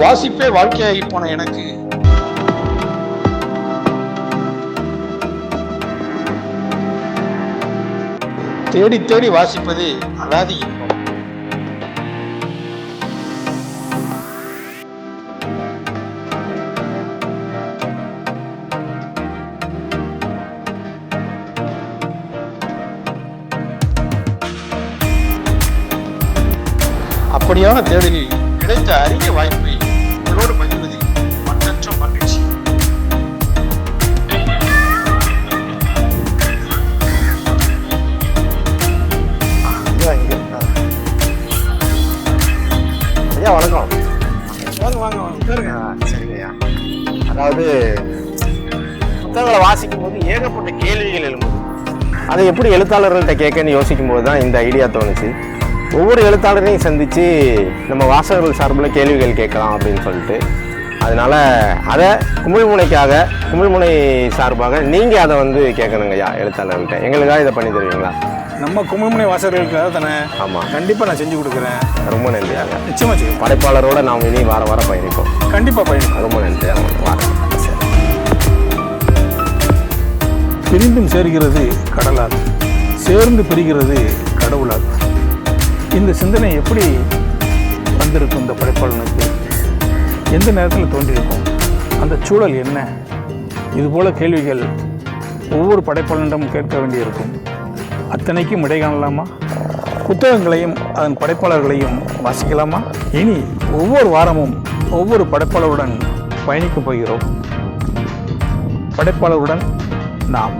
வாசிப்பே வாழ்க்கையாகி போன எனக்கு தேடி தேடி வாசிப்பது அலாதி இன்பம். அப்படியான தேடலில் கிடைத்த அரிய வாய்ப்பை உங்களோடு பகிர்வதில் மற்றற்ற மகிழ்ச்சி. ஐயா வணக்கம். வாங்க வாங்க வாங்க. சரிங்க ஐயா. அதாவது புத்தகங்களை வாசிக்கும் போது ஏகப்பட்ட கேள்விகள் எழும்புது. அதை எப்படி எழுத்தாளர்கள்ட்ட கேட்கன்னு யோசிக்கும் போது தான் இந்த ஐடியா தோணுச்சு. ஒவ்வொரு எழுத்தாளரையும் சந்தித்து நம்ம வாசகர்கள் சார்பில் கேள்விகள் கேட்கலாம் அப்படின்னு சொல்லிட்டு, அதனால் அதை குமிழ்முனை சார்பாக நீங்கள் அதை வந்து கேட்கணுங்க ஐயா எழுத்தாளர்கள்ட்ட. எங்களுக்காக இதை பண்ணி தருவீங்களா? நம்ம குமிழ்முனை வாசகர்களுக்காக தானே? ஆமாம், கண்டிப்பாக நான் செஞ்சு கொடுக்குறேன். ரொம்ப நன்றியாக. நிச்சயமாக செய்யும். படைப்பாளரோட நாம் இனி வார பயணிப்போம். கண்டிப்பாக பயணிப்போம். ரொம்ப நன்றியாக. வாரம் பிரிந்தும் சேர்கிறது கடலால், சேர்ந்து பிரிகிறது கடவுளால். இந்த சிந்தனை எப்படி வந்திருக்கும் இந்த படைப்பாளனுக்கு? எந்த நேரத்தில் தோன்றியிருக்கும்? அந்த சூழல் என்ன? இதுபோல கேள்விகள் ஒவ்வொரு படைப்பாளனிடம் கேட்க வேண்டியிருக்கும். அத்தனைக்கும் இடை காணலாமா? புத்தகங்களையும் அதன் படைப்பாளர்களையும் வாசிக்கலாமா? இனி ஒவ்வொரு வாரமும் ஒவ்வொரு படைப்பாளருடன் பயணிக்கப் போகிறோம். படைப்பாளருடன் நாம்.